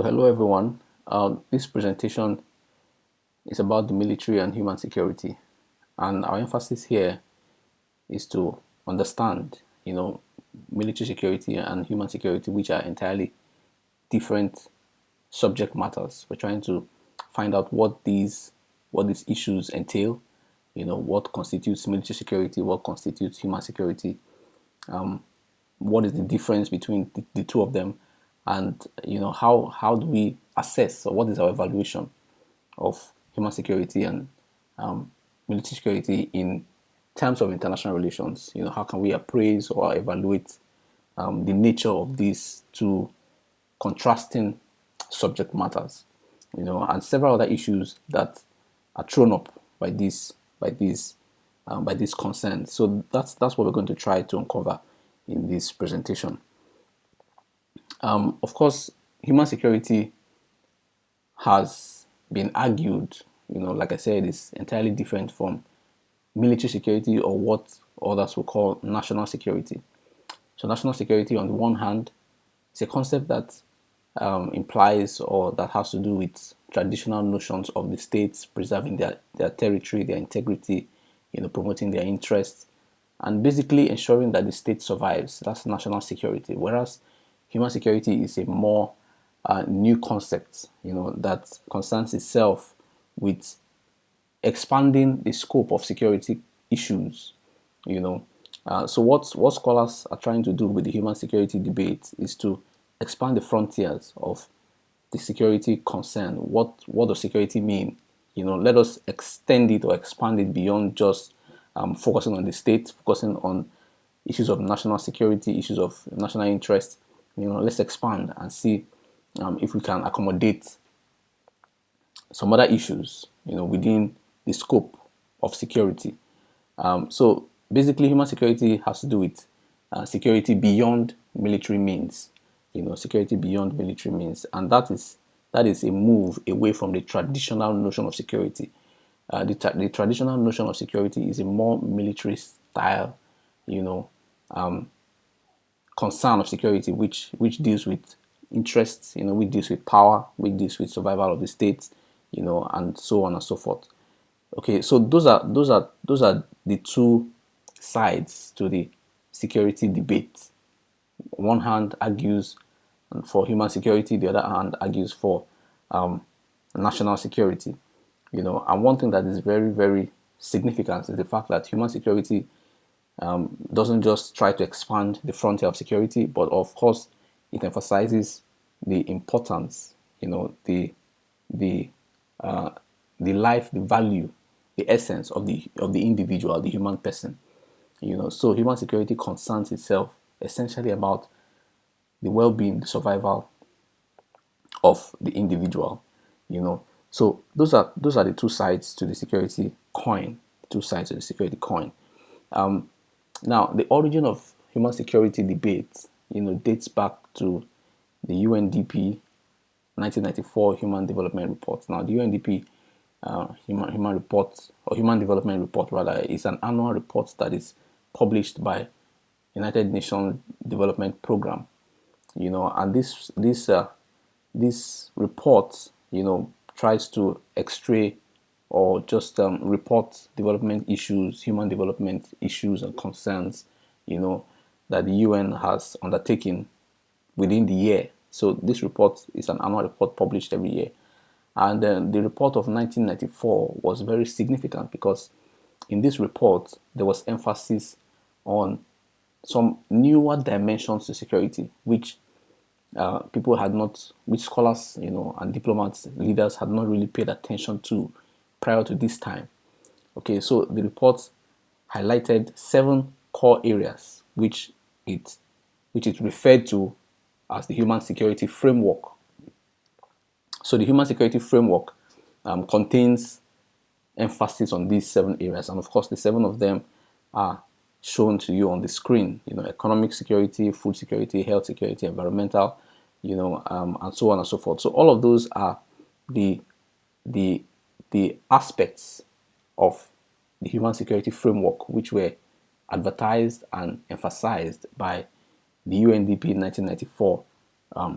Hello everyone. This presentation is about the military and human security, and our emphasis here is to understand, military security and human security, which are entirely different subject matters. We're trying to find out what these issues entail. What constitutes military security, what constitutes human security, what is the difference between the two of them, and how do we assess, or what is our evaluation of human security and military security in terms of international relations. How can we appraise or evaluate the nature of these two contrasting subject matters, and several other issues that are thrown up by these concerns. So that's what we're going to try to uncover in this presentation. Of course, human security has been argued, like I said, is entirely different from military security, or what others will call national security. So, national security, on the one hand, is a concept that implies, or that has to do with traditional notions of the states preserving their territory, their integrity, promoting their interests, and basically ensuring that the state survives. That's national security. Whereas human security is a more new concept, that concerns itself with expanding the scope of security issues. You know, so what scholars are trying to do with the human security debate is to expand the frontiers of the security concern. What does security mean? Let us extend it or expand it beyond just focusing on the state, focusing on issues of national security, issues of national interest. Let's expand and see if we can accommodate some other issues, within the scope of security. So basically, human security has to do with security beyond military means. Security beyond military means, and that is a move away from the traditional notion of security. The traditional notion of security is a more military style, you know, concern of security, which deals with interests, which deals with power, which deals with survival of the state, and so on and so forth. Okay, so those are the two sides to the security debate. One hand argues for human security, the other hand argues for um, national security. And one thing that is very, very significant is the fact that human security doesn't just try to expand the frontier of security, but of course it emphasizes the importance, the uh, the life, the value, the essence of the individual, the human person. So human security concerns itself essentially about the well-being, the survival of the individual. So those are the two sides to the security coin. Two sides to the security coin. Now, the origin of human security debate, dates back to the UNDP 1994 Human Development Report. Now, the UNDP Human Report, or Human Development Report rather, is an annual report that is published by United Nations Development Program. And this report, tries to x-ray or just report development issues, human development issues and concerns, that the UN has undertaken within the year. So this report is an annual report published every year. And the report of 1994 was very significant because in this report there was emphasis on some newer dimensions to security, which people had not, which scholars, and diplomats, leaders had not really paid attention to prior to this time. Okay, so the report highlighted 7 core areas which it referred to as the human security framework. So the human security framework contains emphasis on these 7 areas, and of course, the 7 of them are shown to you on the screen. Economic security, food security, health security, environmental, and so on and so forth. So all of those are the the the aspects of the human security framework which were advertised and emphasized by the UNDP 1994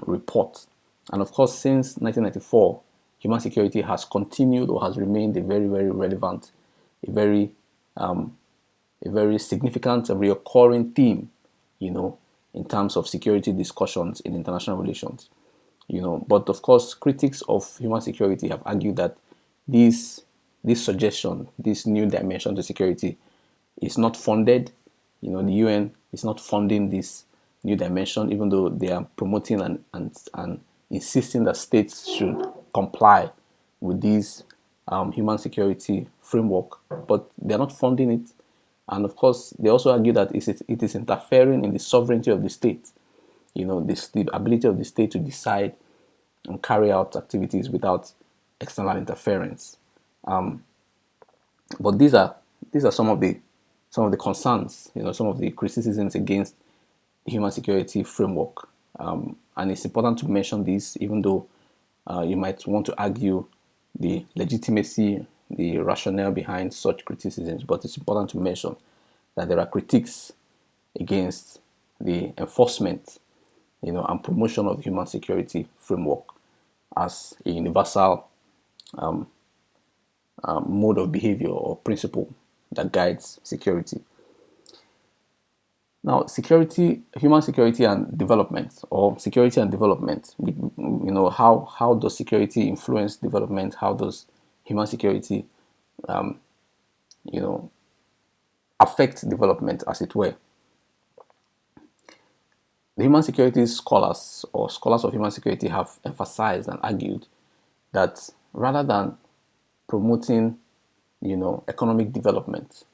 report. And of course, since 1994, human security has continued or has remained a very, very relevant, a very, um, a very significant, a recurring theme, you know, in terms of security discussions in international relations. But of course, critics of human security have argued that this this suggestion, this new dimension to security, is not funded. The UN is not funding this new dimension, even though they are promoting and insisting that states should comply with this human security framework, but they're not funding it. And of course, they also argue that it is interfering in the sovereignty of the state. The ability of the state to decide and carry out activities without external interference. But these are some of the concerns, some of the criticisms against the human security framework. And it's important to mention this, even though you might want to argue the legitimacy, the rationale behind such criticisms. But it's important to mention that there are critiques against the enforcement, and promotion of the human security framework as a universal mode of behavior or principle that guides security. Now, human security and development, or security and development, how does security influence development? How does human security, you know, affect development, as it were? The human security scholars or scholars of human security have emphasized and argued that rather than promoting, economic development,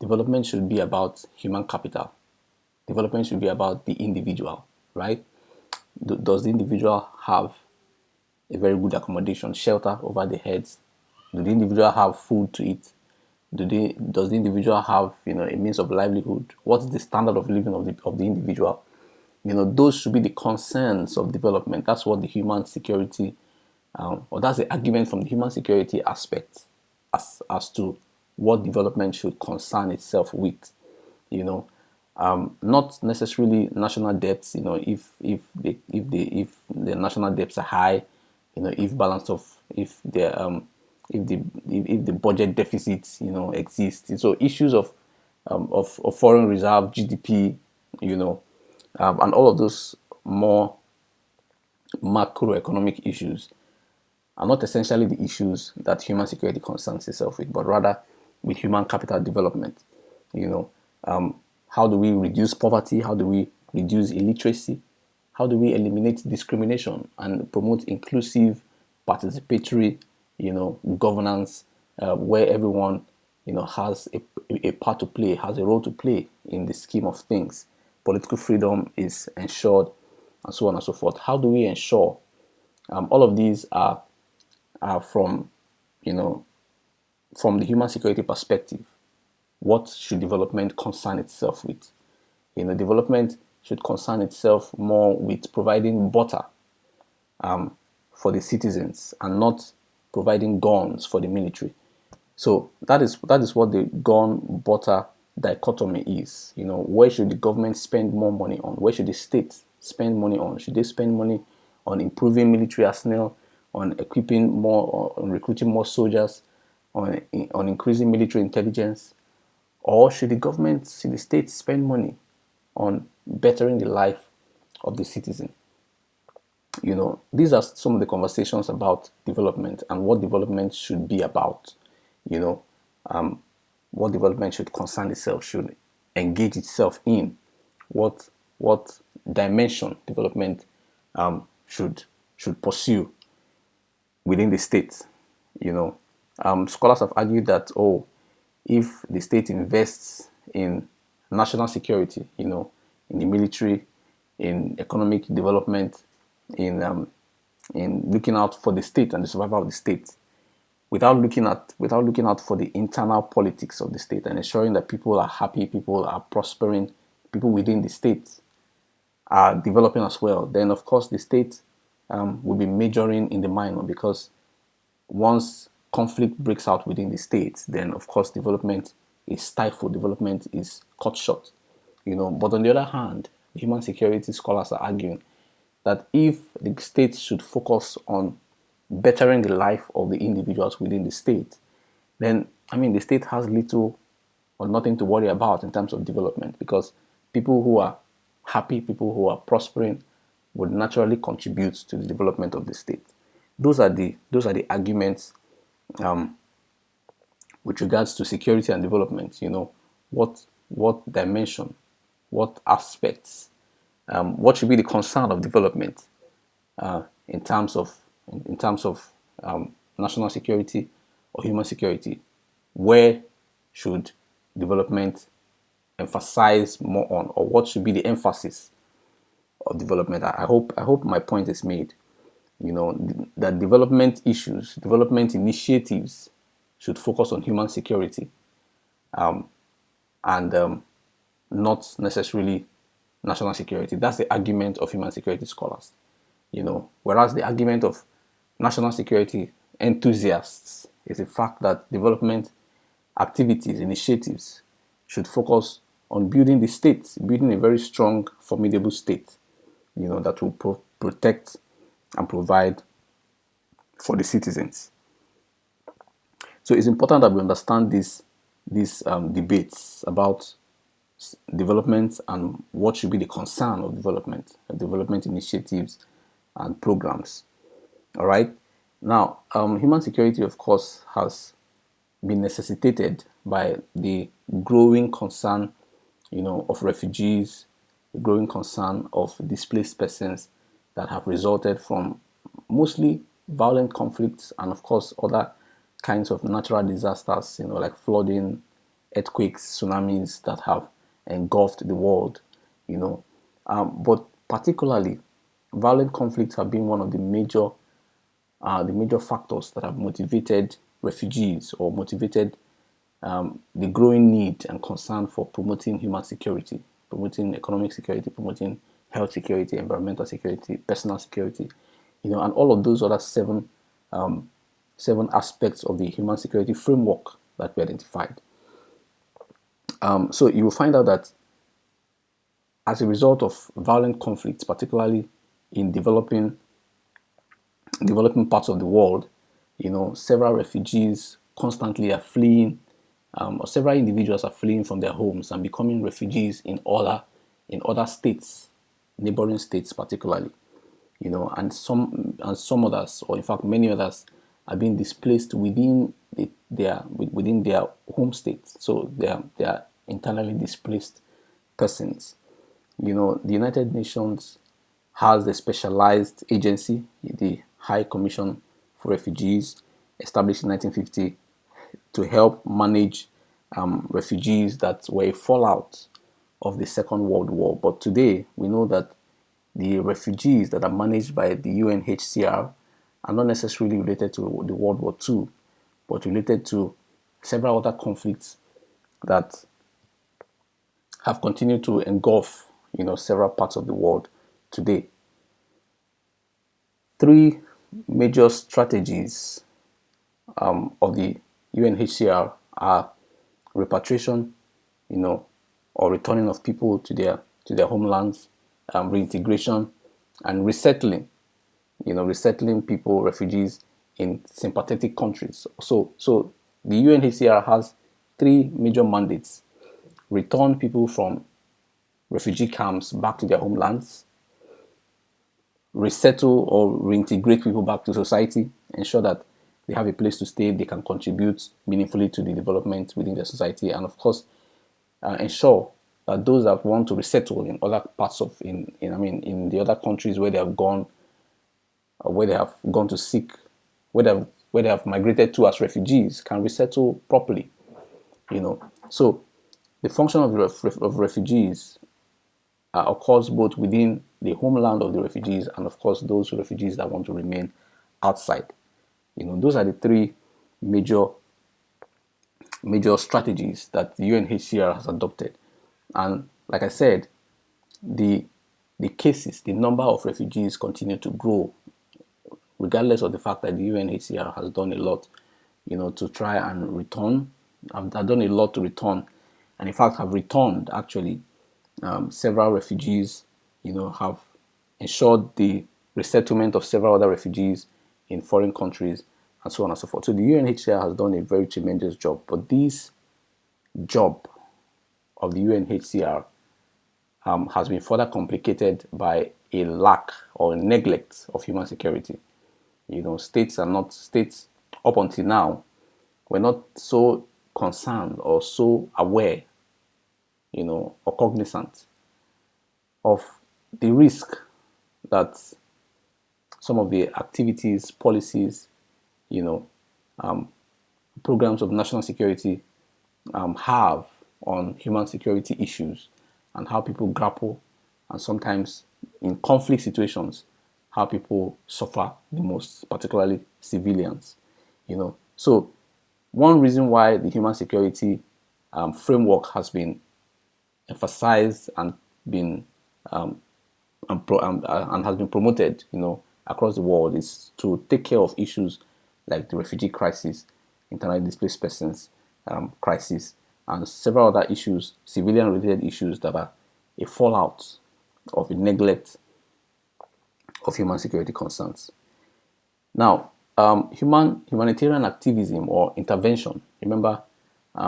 development should be about human capital. Development should be about the individual, right? Does the individual have a very good accommodation, shelter over their heads? Do the individual have food to eat? Does the individual have, a means of livelihood? What is the standard of living of the individual? Those should be the concerns of development. That's what the human security, or that's the argument from the human security aspect, as to what development should concern itself with. Not necessarily national debts. If the national debts are high, if the budget deficits exist. So issues of foreign reserve, GDP, and all of those more macroeconomic issues are not essentially the issues that human security concerns itself with, but rather with human capital development. How do we reduce poverty? How do we reduce illiteracy? How do we eliminate discrimination and promote inclusive, participatory, governance, where everyone, has a part to play, has a role to play in the scheme of things. Political freedom is ensured, and so on and so forth. How do we ensure? All of these are from, from the human security perspective. What should development concern itself with? Development should concern itself more with providing butter for the citizens and not providing guns for the military. So that is what the gun butter dichotomy is. Where should the government spend more money on? Where should the state spend money on? Should they spend money on improving military arsenal, on equipping more, on recruiting more soldiers, on increasing military intelligence? Or should the state spend money on bettering the life of the citizen? These are some of the conversations about development and what development should be about. What development should concern itself, should engage itself in, what dimension development should pursue within the state. Scholars have argued that if the state invests in national security, in the military, in economic development, in looking out for the state and the survival of the state, without looking out for the internal politics of the state and ensuring that people are happy, people are prospering, people within the state are developing as well, then of course the state will be majoring in the minor, because once conflict breaks out within the state, then of course development is stifled, development is cut short. But on the other hand, human security scholars are arguing that if the state should focus on bettering the life of the individuals within the state, then the state has little or nothing to worry about in terms of development, because people who are happy, people who are prospering, would naturally contribute to the development of the state. Those are the arguments with regards to security and development. What dimension, what aspects, what should be the concern of development in terms of national security or human security. Where should development emphasize more on, or what should be the emphasis of development? I hope my point is made. That development issues, development initiatives should focus on human security, and not necessarily national security. That's the argument of human security scholars. Whereas the argument of national security enthusiasts is the fact that development activities, initiatives should focus on building the state, building a very strong, formidable state, that will protect and provide for the citizens. So it's important that we understand these debates about development and what should be the concern of development initiatives and programs. All right. Now, human security, of course, has been necessitated by the growing concern, of refugees, the growing concern of displaced persons that have resulted from mostly violent conflicts and, of course, other kinds of natural disasters, like flooding, earthquakes, tsunamis that have engulfed the world, but particularly violent conflicts have been one of the major factors that have motivated refugees, or motivated the growing need and concern for promoting human security, promoting economic security, promoting health security, environmental security, personal security, and all of those other seven aspects of the human security framework that we identified. So you will find out that as a result of violent conflicts, particularly in developing parts of the world, several refugees constantly are fleeing, or several individuals are fleeing from their homes and becoming refugees in other states, neighboring states particularly, and some others, or in fact many others, are being displaced within their home states. So they are internally displaced persons. The United Nations has a specialized agency, the High Commission for Refugees, established in 1950 to help manage refugees that were a fallout of the Second World War. But today, we know that the refugees that are managed by the UNHCR are not necessarily related to the World War II, but related to several other conflicts that have continued to engulf, several parts of the world today. Three major strategies of the UNHCR are repatriation, or returning of people to their homelands, reintegration, and resettling people, refugees, in sympathetic countries. So the UNHCR has three major mandates: return people from refugee camps back to their homelands, resettle or reintegrate people back to society, ensure that they have a place to stay, they can contribute meaningfully to the development within their society, and of course, ensure that those that want to resettle in other parts of in the other countries where they have gone, where they have gone to seek, where they have migrated to as refugees, can resettle properly. So the function of refugees occurs both within the homeland of the refugees and, of course, those refugees that want to remain outside. Those are the three major strategies that the UNHCR has adopted. And like I said, the cases, the number of refugees continue to grow, regardless of the fact that the UNHCR has done a lot, to try and return. I've done a lot to return, and in fact have returned actually. Several refugees, have ensured the resettlement of several other refugees in foreign countries, and so on and so forth. So the UNHCR has done a very tremendous job. But this job of the UNHCR has been further complicated by a lack or neglect of human security. States up until now were not so concerned or so aware, or cognizant of the risk that some of the activities, policies, you know, programs of national security have on human security issues and how people grapple, and sometimes in conflict situations, how people suffer the most, particularly civilians. So one reason why the human security framework has been emphasized and been and has been promoted, across the world is to take care of issues like the refugee crisis, internally displaced persons crisis, and several other issues, civilian-related issues that are a fallout of a neglect of human security concerns. Now, humanitarian activism or intervention. Remember,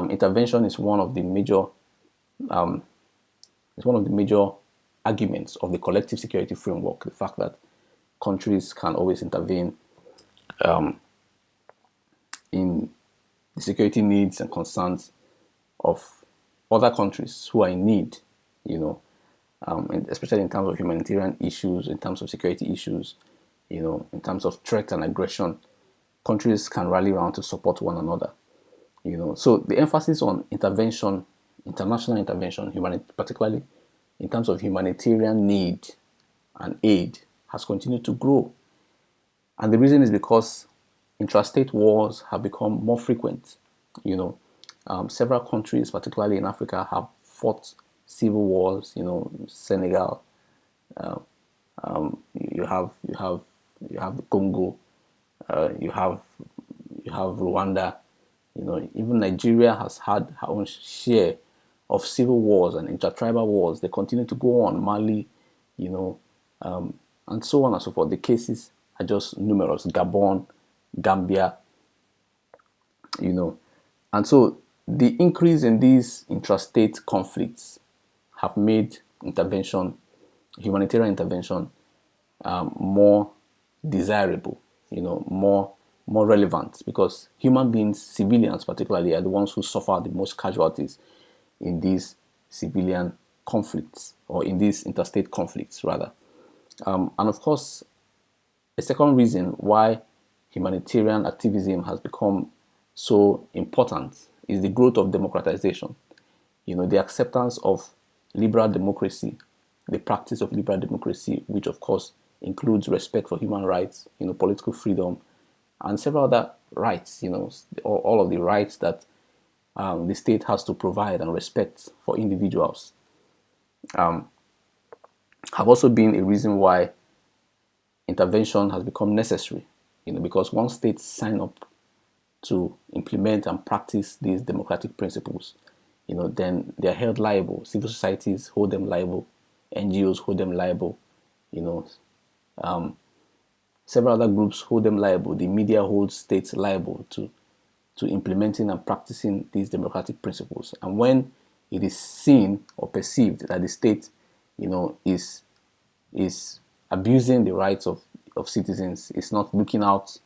intervention is one of the major arguments of the collective security framework. The fact that countries can always intervene in the security needs and concerns of other countries who are in need, especially in terms of humanitarian issues, in terms of security issues, in terms of threat and aggression, countries can rally around to support one another. So the emphasis on intervention, international intervention, particularly in terms of humanitarian need and aid, has continued to grow. And the reason is because intrastate wars have become more frequent. Several countries, particularly in Africa, have fought civil wars. Senegal, you have the Congo, you have Rwanda. Even Nigeria has had her own share of civil wars and intertribal wars. They continue to go on. Mali, and so on and so forth. The cases are just numerous. Gabon, Gambia, and so the increase in these intrastate conflicts have made humanitarian intervention, more desirable, more relevant, because human beings, civilians particularly, are the ones who suffer the most casualties in these civilian conflicts, or in these interstate conflicts rather. And of course, a second reason why humanitarian activism has become so important is the growth of democratization. The acceptance of liberal democracy, the practice of liberal democracy, which of course includes respect for human rights, political freedom, and several other rights, all of the rights that the state has to provide and respect for individuals, have also been a reason why intervention has become necessary. Because once states sign up to implement and practice these democratic principles, then they are held liable. Civil societies hold them liable, NGOs hold them liable, several other groups hold them liable. The media holds states liable to implementing and practicing these democratic principles. And when it is seen or perceived that the state, is abusing the rights of citizens, is not looking out,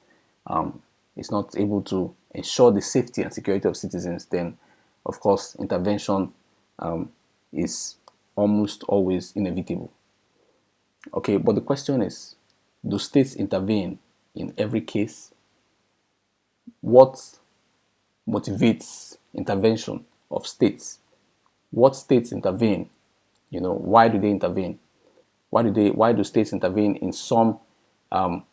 is not able to ensure the safety and security of citizens, then of course intervention is almost always inevitable. Okay, but the question is, do states intervene in every case? What motivates intervention of states? What states intervene? Why do they intervene? Why do states intervene in some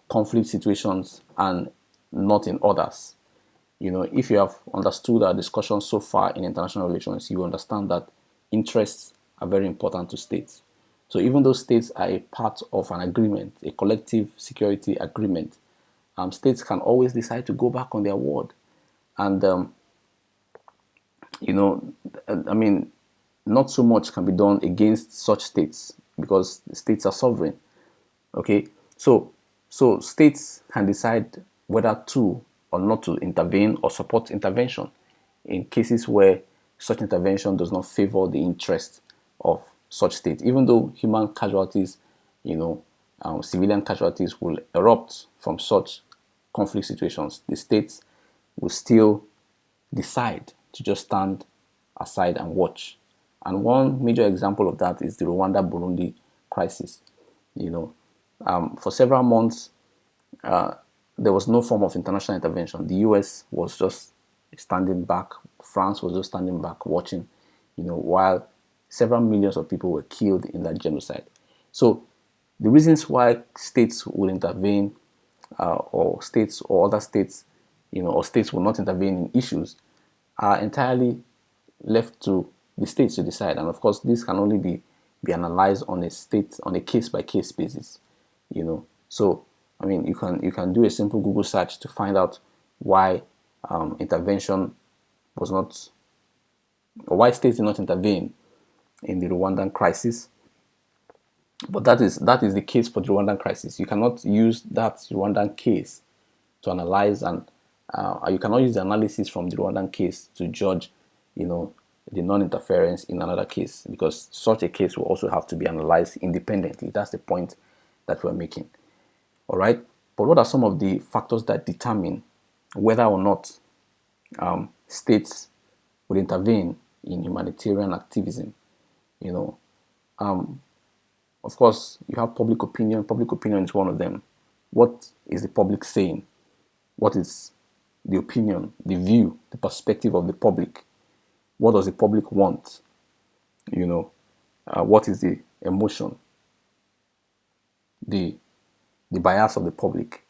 conflict situations and not in others? If you have understood our discussion so far in international relations, you understand that interests are very important to states. So even though states are a part of an agreement, a collective security agreement, states can always decide to go back on their word. And, not so much can be done against such states, because the states are sovereign. Okay, so states can decide whether to or not to intervene or support intervention in cases where such intervention does not favor the interest of such state. Even though human casualties, civilian casualties will erupt from such conflict situations, the states will still decide to just stand aside and watch. And one major example of that is the Rwanda Burundi crisis. You know, for several months, there was no form of international intervention. The US was just standing back, France was just standing back watching, while several millions of people were killed in that genocide. So the reasons why states will intervene, or states or other states, or states will not intervene in issues are entirely left to the states to decide. And of course, this can only be analyzed on a case by case basis. So I mean, you can do a simple Google search to find out why intervention was not, or why states did not intervene in the Rwandan crisis. But that is the case for the Rwandan crisis. You cannot use that Rwandan case to analyze, and you cannot use the analysis from the Rwandan case to judge, the non-interference in another case, because such a case will also have to be analyzed independently. That's the point that we're making. All right. But what are some of the factors that determine whether or not states will intervene in humanitarian activism? You know, of course, you have public opinion. Public opinion is one of them. What is the public saying? What is the opinion, the view, the perspective of the public? What does the public want? What is the emotion, the bias of the public?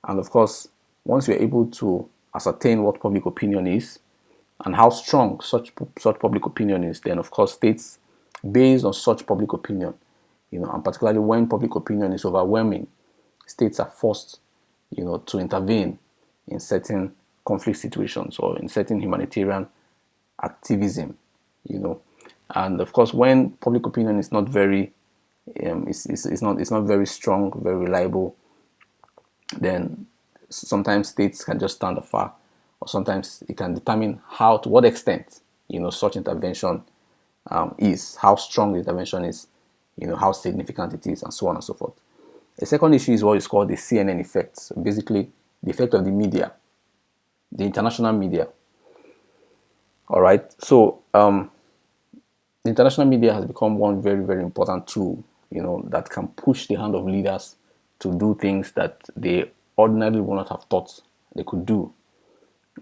And of course, once you're able to ascertain what public opinion is and how strong such public opinion is, then of course states, based on such public opinion, and particularly when public opinion is overwhelming, states are forced, to intervene in certain conflict situations or in certain humanitarian activism, and of course when public opinion is not very, it's not very strong, very reliable, then sometimes states can just stand afar, or sometimes it can determine to what extent, such intervention is, how strong the intervention is, how significant it is, and so on and so forth. The second issue is what is called the CNN effect. So basically, the effect of the media, the international media. All right. So the international media has become one very, very important tool, that can push the hand of leaders to do things that they ordinarily would not have thought they could do.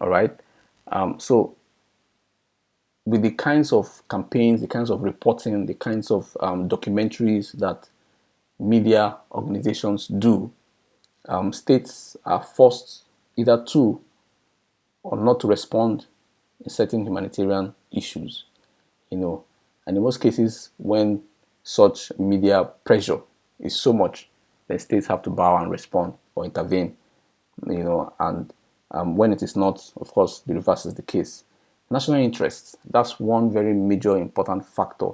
All right. So with the kinds of campaigns, the kinds of reporting, the kinds of documentaries that media organizations do, states are forced either to or not to respond in certain humanitarian issues, and in most cases, when such media pressure is so much, then states have to bow and respond or intervene, and when it is not, of course, the reverse is the case. National interests, that's one very major important factor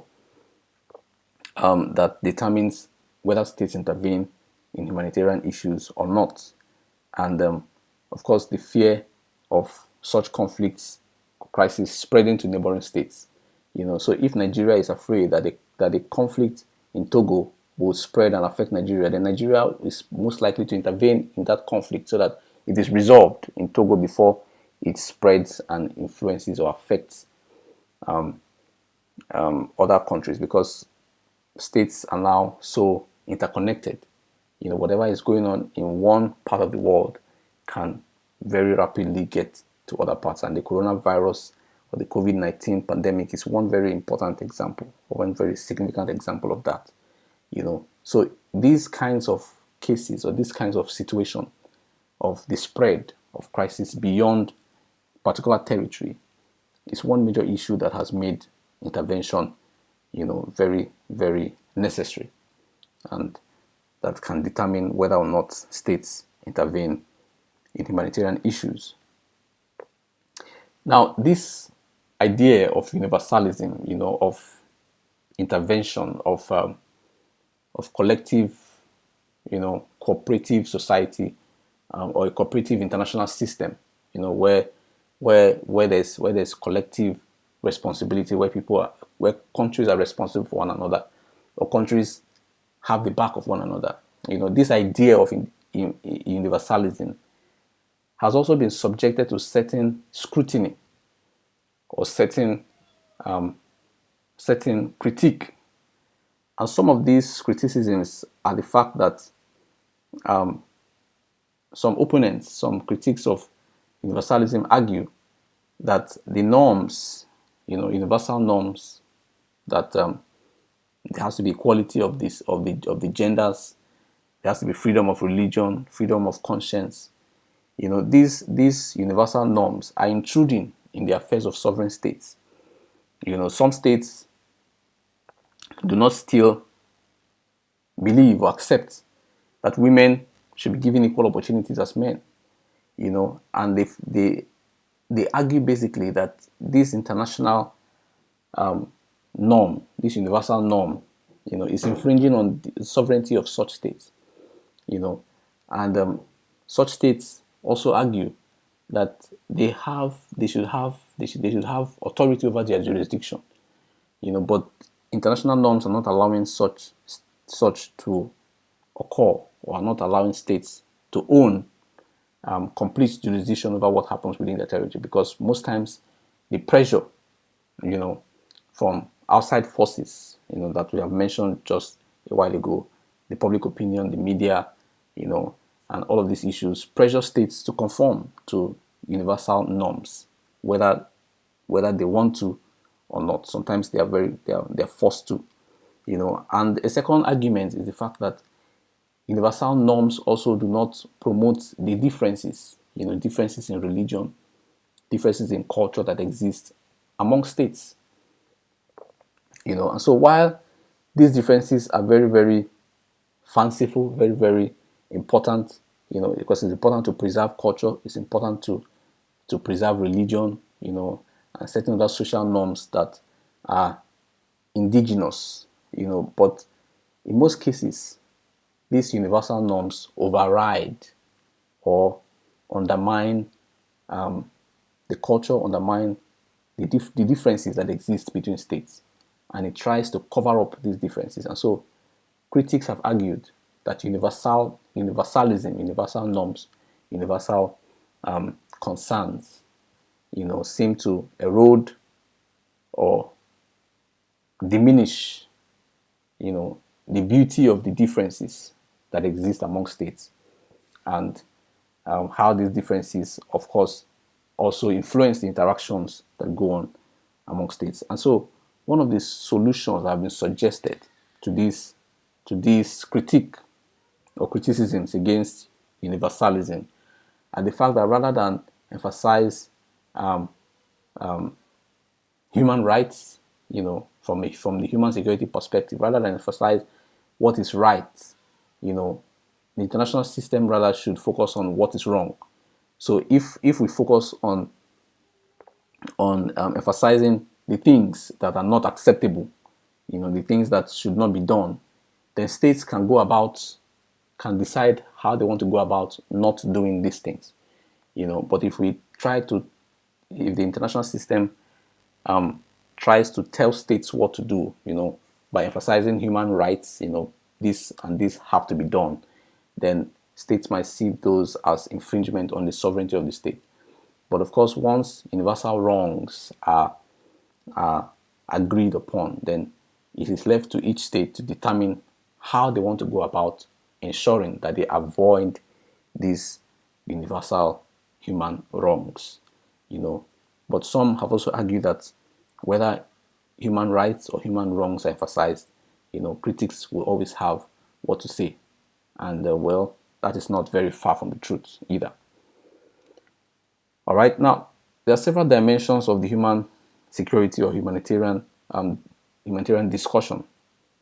that determines whether states intervene in humanitarian issues or not. And of course, the fear of such conflicts, crisis spreading to neighboring states. So if Nigeria is afraid that the conflict in Togo will spread and affect Nigeria, then Nigeria is most likely to intervene in that conflict so that it is resolved in Togo before it spreads and influences or affects other countries, because states are now so interconnected. Whatever is going on in one part of the world can very rapidly get to other parts, and the coronavirus or the COVID-19 pandemic is one very important example, or one very significant example of that. So these kinds of cases, or these kinds of situation of the spread of crisis beyond particular territory, is one major issue that has made intervention, very, very necessary, and that can determine whether or not states intervene in humanitarian issues. Now, this idea of universalism, of intervention, of collective cooperative society, or a cooperative international system, where there's collective responsibility, where countries are responsible for one another, or countries have the back of one another. This idea of universalism has also been subjected to certain scrutiny, or certain critique. And some of these criticisms are the fact that some opponents, some critics of universalism argue that the norms, universal norms, that there has to be equality of the genders, there has to be freedom of religion, freedom of conscience. These universal norms are intruding in the affairs of sovereign states. Some states do not still believe or accept that women should be given equal opportunities as men. And they argue basically that this international norm, this universal norm, is infringing on the sovereignty of such states. And such states also argue that they should have authority over their jurisdiction. But international norms are not allowing such to occur, or are not allowing states to own complete jurisdiction over what happens within their territory, because most times the pressure, from outside forces, that we have mentioned just a while ago, the public opinion, the media, and all of these issues pressure states to conform to universal norms, whether they want to or not. Sometimes they're forced to. And a second argument is the fact that universal norms also do not promote the differences, differences in religion, differences in culture that exist among states. And so while these differences are very, very fanciful, very, very important, because it's important to preserve culture, it's important to preserve religion, and certain other social norms that are indigenous, but in most cases, these universal norms override or undermine the culture, undermine the differences that exist between states, and it tries to cover up these differences. And so critics have argued that universalism, universal norms, universal concerns, seem to erode or diminish, the beauty of the differences that exist among states, and how these differences, of course, also influence the interactions that go on among states. And so, one of the solutions that have been suggested to this critique or criticisms against universalism are the fact that rather than emphasize human rights, from the human security perspective, rather than emphasize what is right, the international system rather should focus on what is wrong. So if we focus on emphasizing the things that are not acceptable, the things that should not be done, then states can decide how they want to go about not doing these things. But if the international system tries to tell states what to do, by emphasizing human rights, this and this have to be done, then states might see those as infringement on the sovereignty of the state. But of course, once universal wrongs are agreed upon, then it is left to each state to determine how they want to go about ensuring that they avoid these universal human wrongs. But some have also argued that whether human rights or human wrongs are emphasized, critics will always have what to say. And well, that is not very far from the truth either. All right, now there are several dimensions of the human security or humanitarian discussion.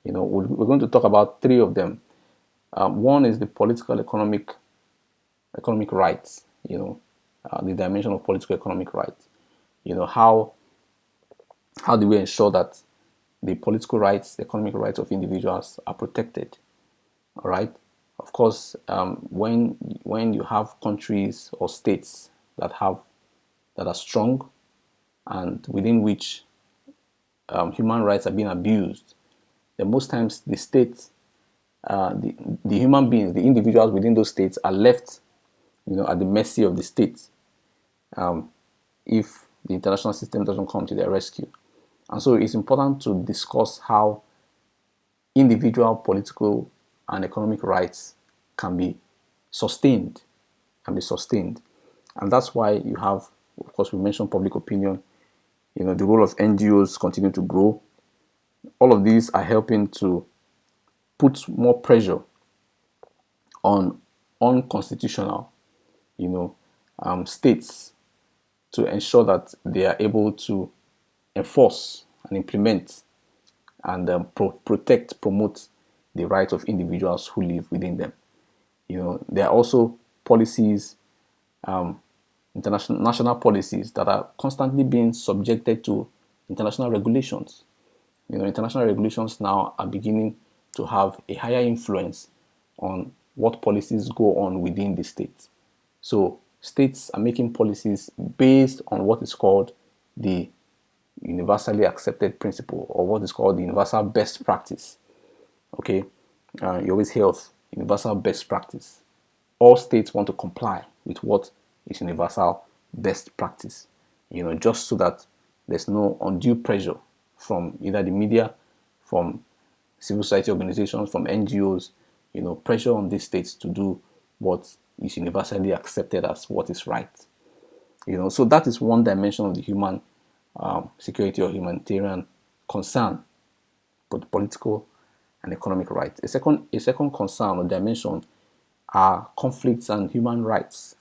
We're going to talk about three of them. One is the political economic rights. The dimension of political economic rights. How do we ensure that the political rights, the economic rights of individuals are protected? All right. Of course, when you have countries or states that are strong and within which human rights are being abused, then most times the state, the human beings, the individuals within those states are left, at the mercy of the state, if the international system doesn't come to their rescue. And so it's important to discuss how individual political and economic rights can be sustained, and that's why you have, of course, we mentioned public opinion. The role of NGOs continue to grow. All of these are helping to put more pressure on unconstitutional, states to ensure that they are able to enforce and implement and protect, promote the rights of individuals who live within them. There are also policies, international national policies that are constantly being subjected to international regulations. International regulations now are beginning to have a higher influence on what policies go on within the state. So states are making policies based on what is called the universally accepted principle, or what is called the universal best practice. Okay, you always hear of universal best practice. All states want to comply with what is universal best practice, just so that there's no undue pressure from either the media, from civil society organizations, from NGOs, pressure on these states to do what is universally accepted as what is right. So that is one dimension of the human security or humanitarian concern, but political and economic rights. A second concern or dimension are conflicts and human rights.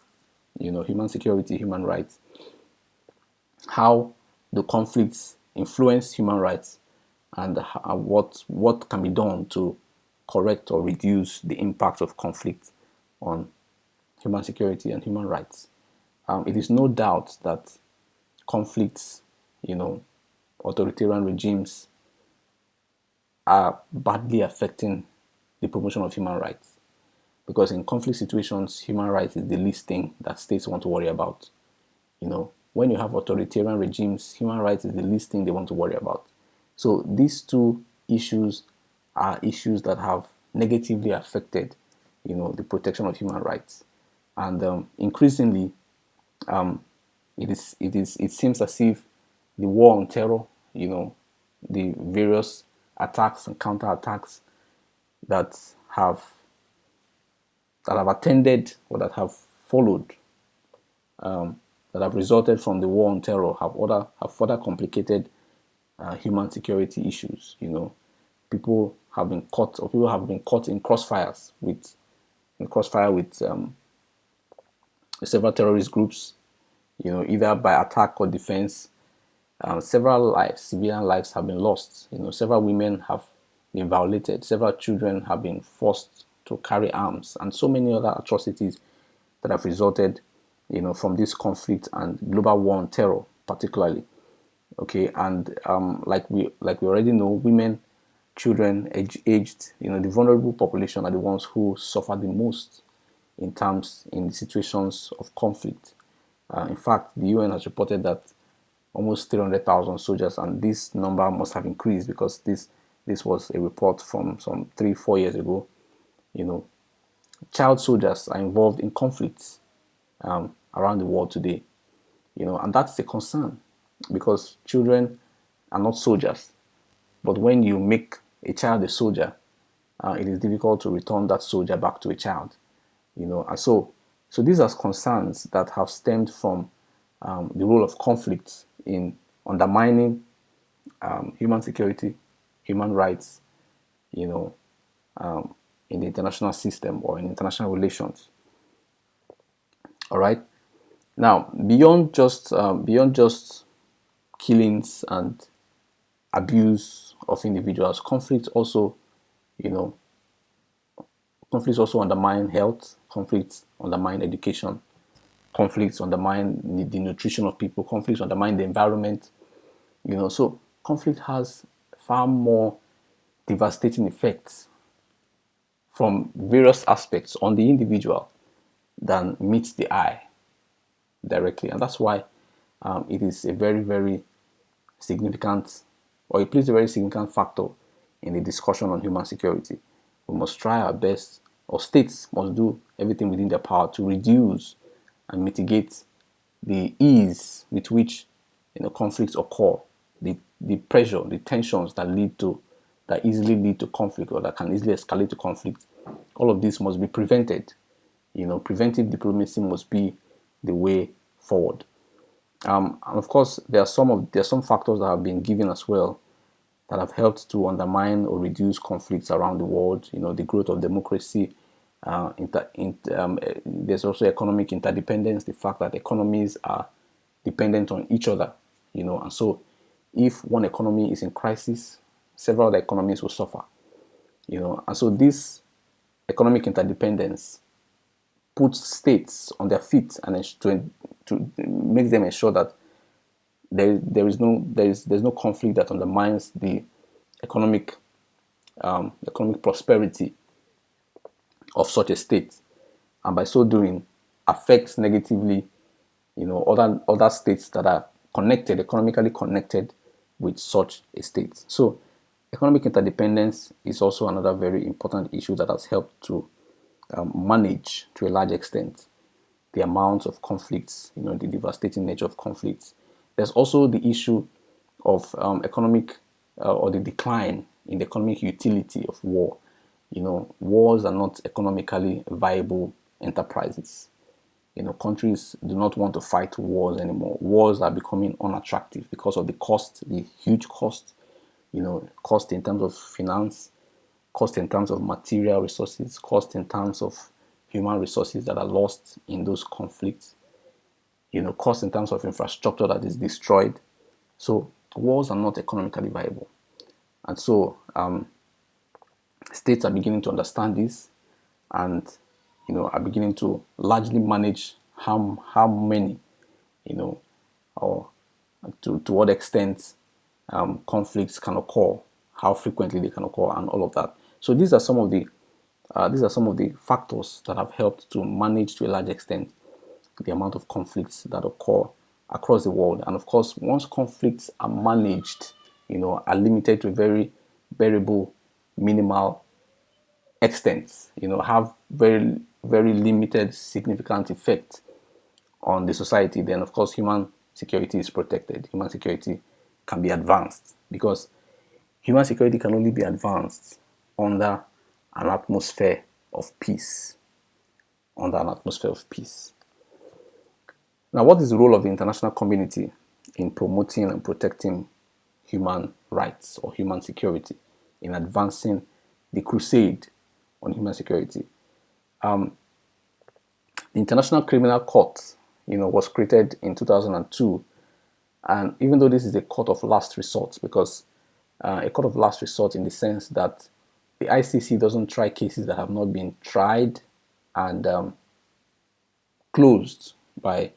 Human security, human rights. How do conflicts influence human rights, and what can be done to correct or reduce the impact of conflict on human security and human rights? It is no doubt that conflicts, authoritarian regimes are badly affecting the promotion of human rights, because in conflict situations, human rights is the least thing that states want to worry about. When you have authoritarian regimes, human rights is the least thing they want to worry about. So these two issues are issues that have negatively affected, the protection of human rights, and increasingly, it seems as if the war on terror, the various attacks and counterattacks that have attended or that have followed, that have resulted from the war on terror, have further complicated human security issues. People have been caught, or people have been caught in crossfire with several terrorist groups, either by attack or defense. Several lives, civilian lives, have been lost. Several women have been violated. Several children have been forced to carry arms, and so many other atrocities that have resulted, from this conflict and global war on terror, particularly. Okay, and like we already know, women, children, aged, the vulnerable population are the ones who suffer the most in the situations of conflict. In fact, the UN has reported that almost 300,000 soldiers, and this number must have increased because this was a report from some 3-4 years ago. Child soldiers are involved in conflicts around the world today. And that's a concern, because children are not soldiers. But when you make a child a soldier, it is difficult to return that soldier back to a child. And so these are concerns that have stemmed from the role of conflict in undermining human security, human rights, in the international system or in international relations. All right. Now, beyond just killings and abuse of individuals, you know, conflicts also undermine health. Conflicts undermine education. Conflicts undermine the nutrition of people. Conflicts undermine the environment. So conflict has far more devastating effects from various aspects on the individual than meets the eye directly. And that's why it is a very, very significant, or it plays a very significant factor in the discussion on human security. We must try our best, or states must do everything within their power to reduce and mitigate the ease with which conflicts occur, the pressure, the tensions that easily lead to conflict, or that can easily escalate to conflict. All of this must be prevented. Preventive diplomacy must be the way forward. And of course, there are some factors that have been given as well that have helped to undermine or reduce conflicts around the world. The growth of democracy. There's also economic interdependence, the fact that economies are dependent on each other. And so if one economy is in crisis, several other economies will suffer. And so this economic interdependence puts states on their feet and to make them ensure that there's no conflict that undermines the economic prosperity of such a state, and by so doing affects negatively other states that are economically connected with such a state. So economic interdependence is also another very important issue that has helped to manage to a large extent the amount of conflicts, the devastating nature of conflicts. There's also the issue of economic or the decline in the economic utility of war. Wars are not economically viable enterprises. Countries do not want to fight wars anymore. Wars are becoming unattractive because of the cost, the huge cost, cost in terms of finance, cost in terms of material resources, cost in terms of human resources that are lost in those conflicts, cost in terms of infrastructure that is destroyed. So wars are not economically viable. And so states are beginning to understand this and, are beginning to largely manage how many, or to what extent conflicts can occur, how frequently they can occur, and all of that. So these are some of the factors that have helped to manage to a large extent the amount of conflicts that occur across the world. And of course, once conflicts are managed, are limited to a very bearable, minimal extent, have very, very limited significant effect on the society, then of course human security is protected. Human security can be advanced, because human security can only be advanced under an atmosphere of peace. Under an atmosphere of peace. Now, what is the role of the international community in promoting and protecting human rights or human security, in advancing the crusade on human security? The International Criminal Court, was created in 2002, and even though this is a court of last resort, because a court of last resort in the sense that the ICC doesn't try cases that have not been tried and closed by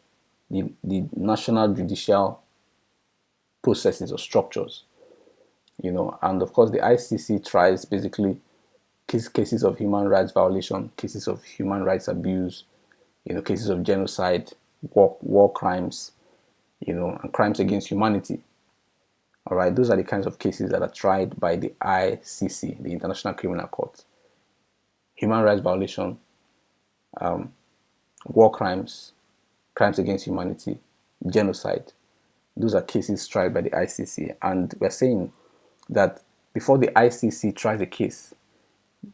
the national judicial processes or structures, and of course the ICC tries basically cases of human rights violation, cases of human rights abuse, cases of genocide, war crimes, and crimes against humanity. All right, those are the kinds of cases that are tried by the ICC, the International Criminal Court. Human rights violation, war crimes, crimes against humanity, genocide. Those are cases tried by the ICC. And we're saying that before the ICC tries a case,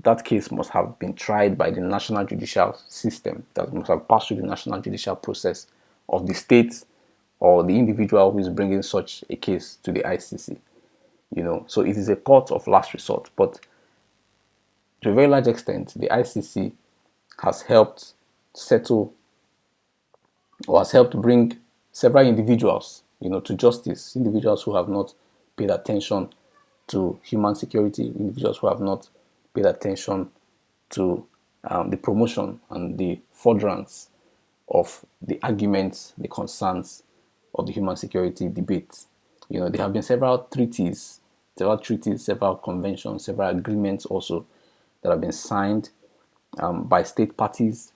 that case must have been tried by the national judicial system, that must have passed through the national judicial process of the state or the individual who is bringing such a case to the ICC. So it is a court of last resort. But to a very large extent, the ICC has helped settle, or has helped bring several individuals, to justice. Individuals who have not paid attention to human security, individuals who have not paid attention to the promotion and the furtherance of the arguments, the concerns of the human security debate. There have been several treaties, several conventions, several agreements also that have been signed by state parties,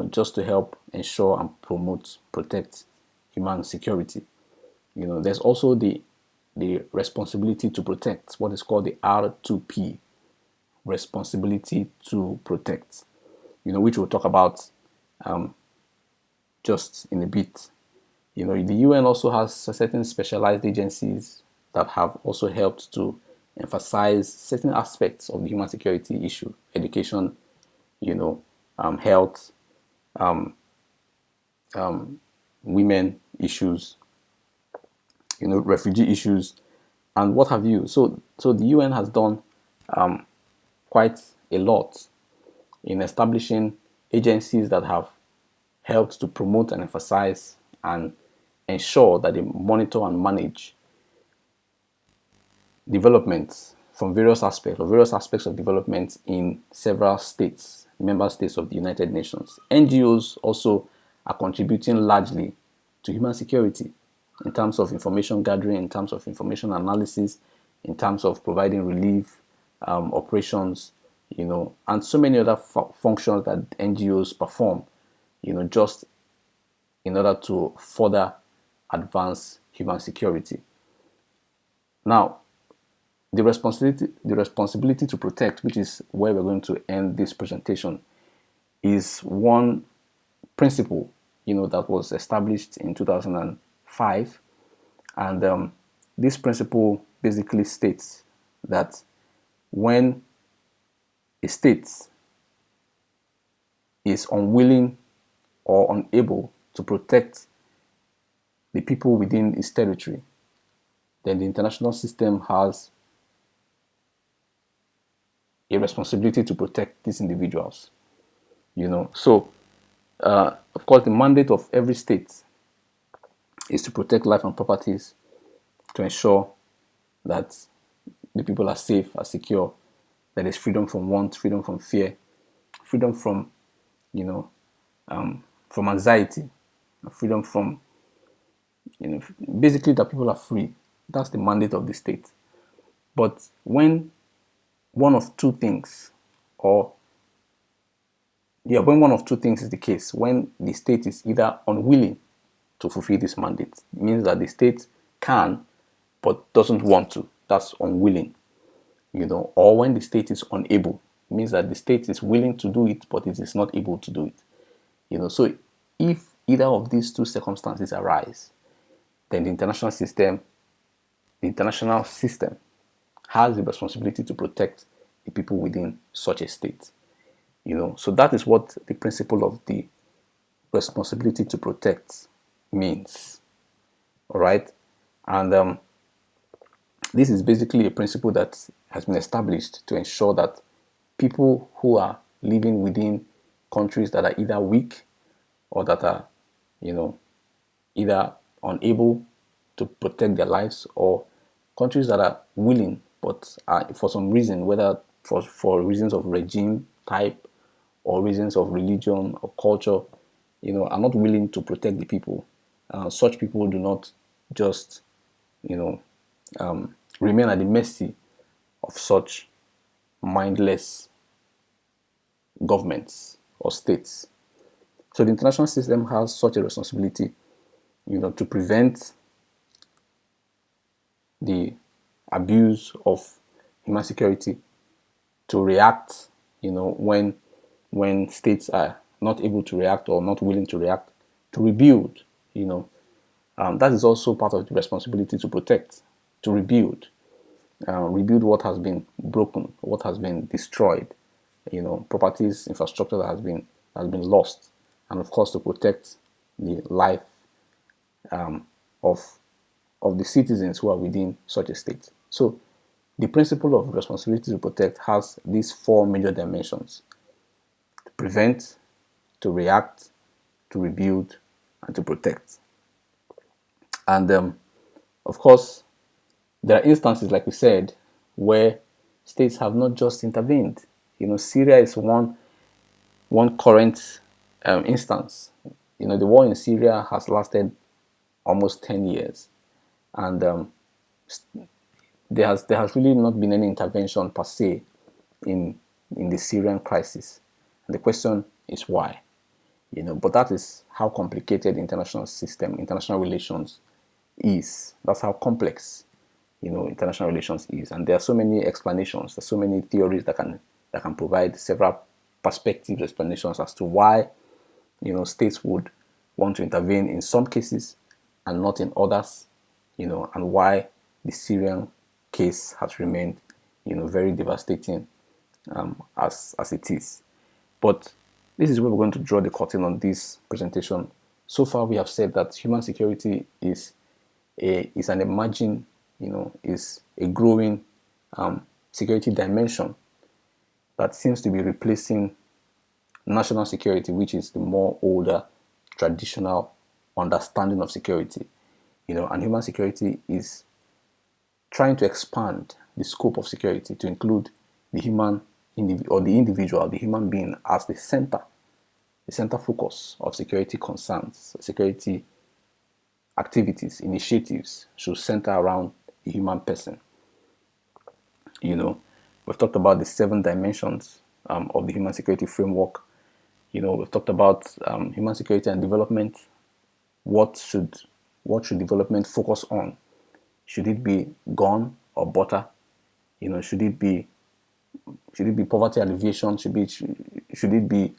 just to help ensure and promote, protect human security. There's also the responsibility to protect, what is called the R2P, responsibility to protect, which we'll talk about just in a bit. The UN also has certain specialized agencies that have also helped to emphasize certain aspects of the human security issue: education, health, women issues, refugee issues, and what have you. So the UN has done quite a lot in establishing agencies that have helped to promote and emphasize and ensure that they monitor and manage development from various aspects, or various aspects of development in several states, member states of the United Nations. NGOs also are contributing largely to human security in terms of information gathering, in terms of information analysis, in terms of providing relief operations, and so many other functions that NGOs perform, just in order to further advance human security. Now, the responsibility to protect, which is where we're going to end this presentation, is one principle, that was established in 2005, and this principle basically states that when a state is unwilling or unable to protect the people within its territory, then the international system has a responsibility to protect these individuals. So of course, the mandate of every state is to protect life and properties, to ensure that the people are safe, are secure, that there's freedom from want, freedom from fear, freedom from, from anxiety, freedom from, basically that people are free. That's the mandate of the state. But when one of two things, when one of two things is the case, when the state is either unwilling to fulfill this mandate, it means that the state can but doesn't want to. That's unwilling. Or when the state is unable, it means that the state is willing to do it but it is not able to do it. So if either of these two circumstances arise, then the international system has the responsibility to protect the people within such a state. So that is what the principle of the responsibility to protect means. All right, and this is basically a principle that has been established to ensure that people who are living within countries that are either weak or that are, either unable to protect their lives, or countries that are willing but for some reason, whether for reasons of regime type or reasons of religion or culture, are not willing to protect the people. Such people do not just, remain at the mercy of such mindless governments or states. So the international system has such a responsibility, to prevent the abuse of human security, to react, when states are not able to react or not willing to react, to rebuild. That is also part of the responsibility to protect, to rebuild, rebuild what has been broken, what has been destroyed, properties, infrastructure that has been lost, and of course to protect the life of the citizens who are within such a state. So the principle of responsibility to protect has these four major dimensions: to prevent, to react, to rebuild, and to protect. And of course, there are instances, like we said, where states have not just intervened. Syria is one current instance. The war in Syria has lasted almost 10 years, and there has really not been any intervention per se in in the Syrian crisis. And the question is why? But that is how complicated the international system, international relations is. That's how complex, international relations is. And there are so many explanations, there's so many theories that can provide several perspectives, explanations as to why, states would want to intervene in some cases and not in others, and why the Syrian case has remained, very devastating, as it is. But this is where we're going to draw the curtain on this presentation. So far, we have said that human security is an emerging, is a growing security dimension that seems to be replacing national security, which is the more older, traditional understanding of security. And human security is trying to expand the scope of security to include the human or the individual, the human being, as the center focus of security concerns. Security activities, initiatives should center around the human person. We've talked about the 7 dimensions of the human security framework. We've talked about human security and development. What should development focus on? Should it be gun or butter? Should it be poverty alleviation? Should it be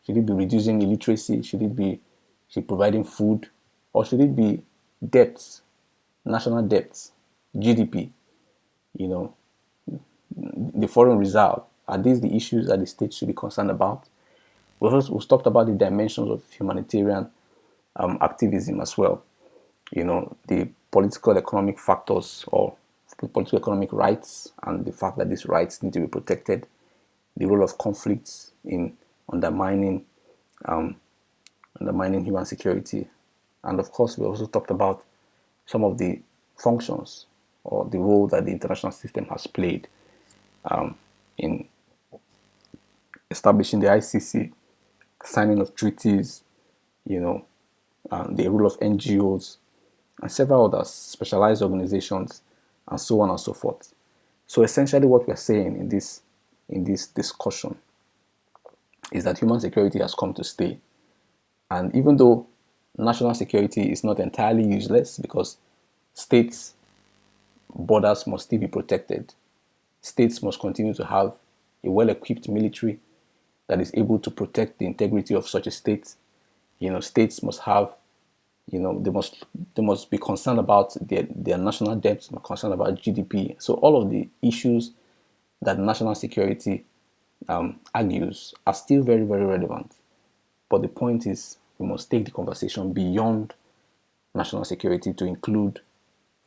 reducing illiteracy? Should providing food, or should it be debts, national debts, GDP? The foreign reserve. Are these the issues that the state should be concerned about? We've talked about the dimensions of humanitarian activism as well. The political economic factors, or political economic rights, and the fact that these rights need to be protected, the role of conflicts in undermining human security. And of course, we also talked about some of the functions or the role that the international system has played in establishing the ICC, signing of treaties, the role of NGOs, and several others, specialized organizations, and so on and so forth. So essentially what we're saying in this discussion is that human security has come to stay. And even though national security is not entirely useless, because states' borders must still be protected, states must continue to have a well-equipped military that is able to protect the integrity of such a state. States must have, they must be concerned about their national debt, concerned about GDP. So all of the issues that national security argues are still very, very relevant. But the point is, we must take the conversation beyond national security to include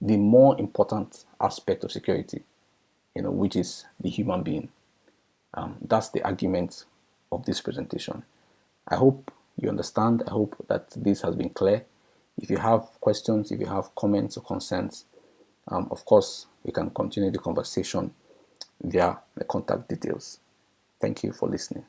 the more important aspect of security, which is the human being. That's the argument of this presentation. I hope you understand. I hope that this has been clear. If you have questions, if you have comments or concerns, of course, we can continue the conversation via the contact details. Thank you for listening.